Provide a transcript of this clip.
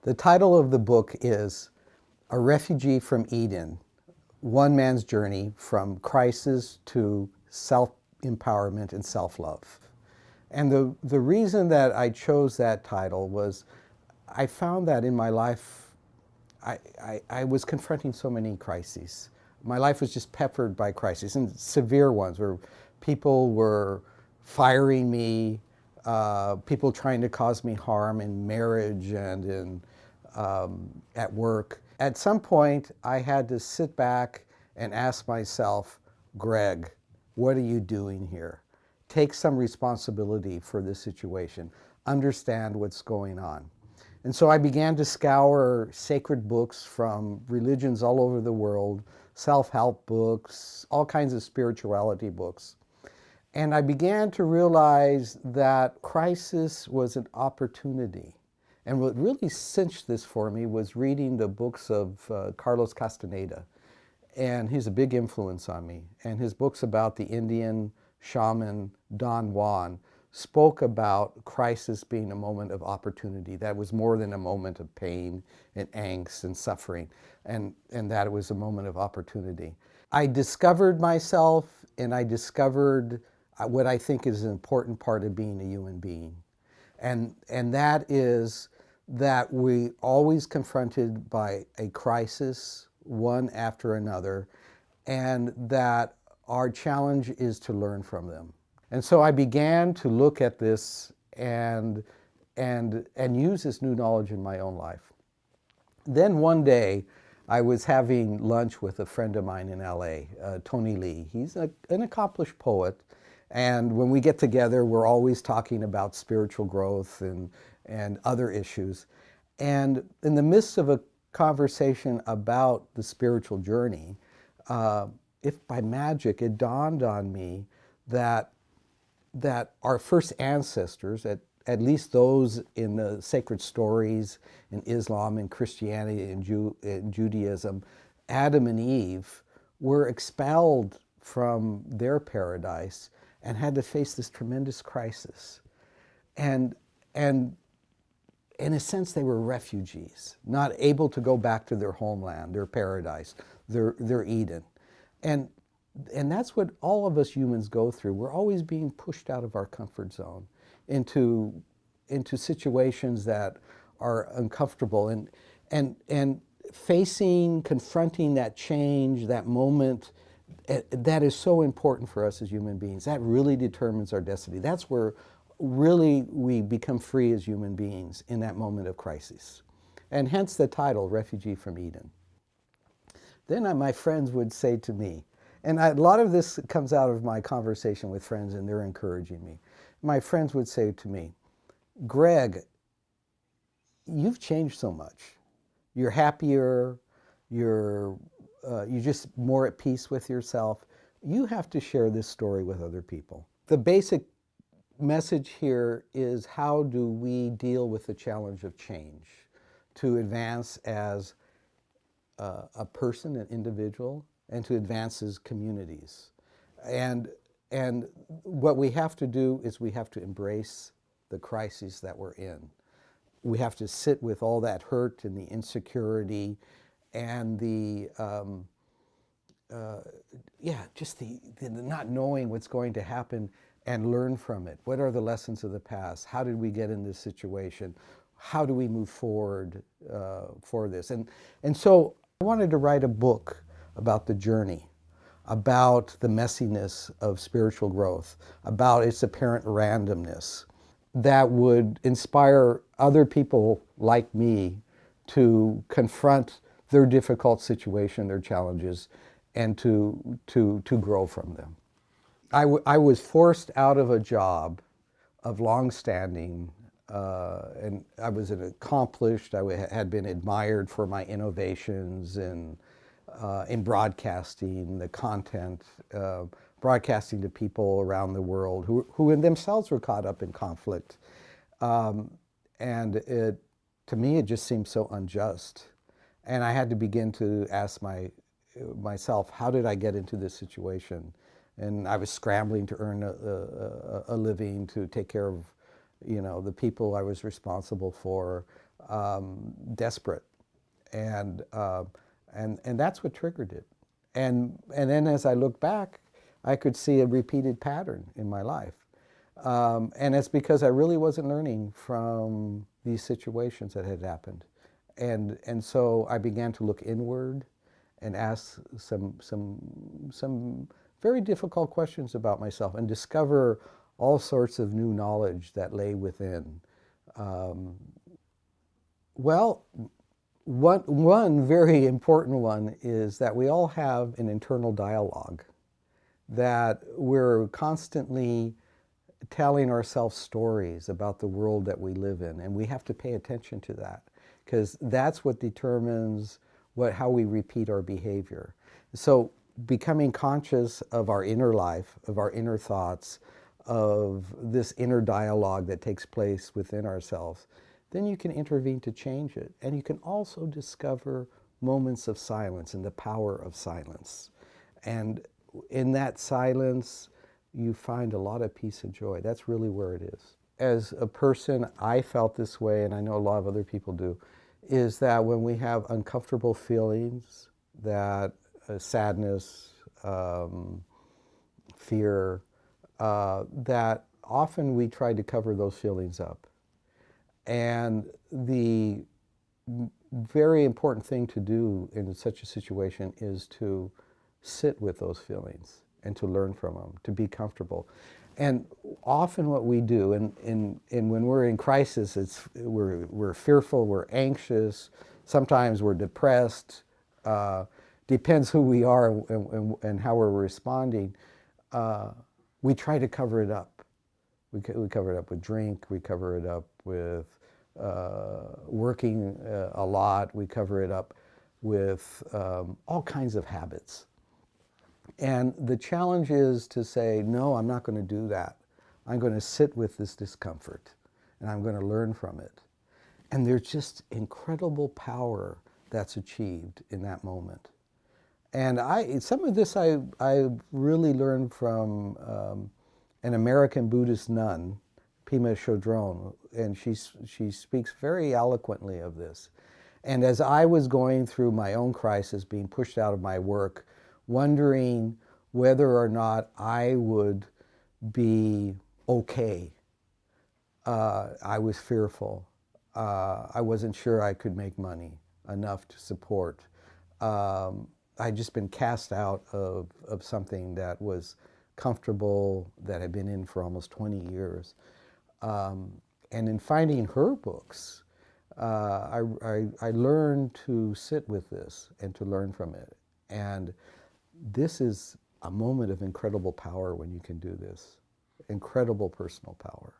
The title of the book is A Refugee from Eden, One Man's Journey from Crisis to Self-Empowerment and Self-Love. And the reason that I chose that title was I found that in my life, I was confronting so many crises. My life was just peppered by crises, and severe ones where people were firing me, people trying to cause me harm in marriage and at work. At some point, I had to sit back and ask myself, Greg, what are you doing here? Take some responsibility for this situation. Understand what's going on. And so I began to scour sacred books from religions all over the world, self-help books, all kinds of spirituality books. And I began to realize that crisis was an opportunity. And what really cinched this for me was reading the books of Carlos Castaneda. And he's a big influence on me. And his books about the Indian shaman Don Juan spoke about crisis being a moment of opportunity. That was more than a moment of pain and angst and suffering, and that it was a moment of opportunity. I discovered myself, and I discovered what I think is an important part of being a human being. And that is that we always confronted by a crisis, one after another, and that our challenge is to learn from them. And so I began to look at this and use this new knowledge in my own life. Then one day, I was having lunch with a friend of mine in LA, Tony Lee. He's an accomplished poet. And when we get together, we're always talking about spiritual growth and other issues. And in the midst of a conversation about the spiritual journey, if by magic, it dawned on me that our first ancestors, at least those in the sacred stories in Islam and Christianity and Judaism, Adam and Eve, were expelled from their paradise and had to face this tremendous crisis. And in a sense, they were refugees, not able to go back to their homeland, their paradise, their Eden. And that's what all of us humans go through. We're always being pushed out of our comfort zone into situations that are uncomfortable, and confronting that change, that moment, that is so important for us as human beings. That really determines our destiny. That's where really we become free as human beings, in that moment of crisis. And hence the title, Refugee from Eden. Then my friends would say to me, and a lot of this comes out of my conversation with friends, and they're encouraging me. My friends would say to me, Greg, you've changed so much. You're happier, you're just more at peace with yourself. You have to share this story with other people. The basic message here is, how do we deal with the challenge of change to advance as a person, an individual, and to advance as communities. And what we have to do is we have to embrace the crises that we're in. We have to sit with all that hurt and the insecurity and just the not knowing what's going to happen, and learn from it. What are the lessons of the past? How did we get in this situation? How do we move forward for this? And so I wanted to write a book about the journey, about the messiness of spiritual growth, about its apparent randomness, that would inspire other people like me to confront their difficult situation, their challenges, and to grow from them. I was forced out of a job of long-standing, and I was an accomplished, I had been admired for my innovations in broadcasting, the content, broadcasting to people around the world who in themselves were caught up in conflict. And to me, it just seemed so unjust. And I had to begin to ask myself, how did I get into this situation? And I was scrambling to earn a living, to take care of, the people I was responsible for. desperate, and that's what triggered it. And then as I look back, I could see a repeated pattern in my life, and it's because I really wasn't learning from these situations that had happened, and so I began to look inward, and ask some very difficult questions about myself, and discover all sorts of new knowledge that lay within. Um, well, one very important one is that we all have an internal dialogue, that we're constantly telling ourselves stories about the world that we live in, and we have to pay attention to that, because that's what determines how we repeat our behavior. So becoming conscious of our inner life, of our inner thoughts, of this inner dialogue that takes place within ourselves, then you can intervene to change it. And you can also discover moments of silence and the power of silence. And in that silence, you find a lot of peace and joy. That's really where it is. As a person, I felt this way, and I know a lot of other people do, is that when we have uncomfortable feelings, that sadness, fear, that often we try to cover those feelings up. And the very important thing to do in such a situation is to sit with those feelings and to learn from them, to be comfortable. And often what we do, and when we're in crisis, we're fearful, we're anxious, sometimes we're depressed, depends who we are and how we're responding. We try to cover it up. We cover it up with drink, we cover it up with working a lot, we cover it up with all kinds of habits. And the challenge is to say, no, I'm not going to do that. I'm going to sit with this discomfort, and I'm going to learn from it. And there's just incredible power that's achieved in that moment. And some of this I really learned from an American Buddhist nun, Pema Chodron, and she speaks very eloquently of this. And as I was going through my own crisis, being pushed out of my work, wondering whether or not I would be okay, I was fearful. I wasn't sure I could make money enough to support. I'd just been cast out of something that was comfortable, that I'd been in for almost 20 years. And in finding her books, I learned to sit with this and to learn from it. And this is a moment of incredible power when you can do this, incredible personal power.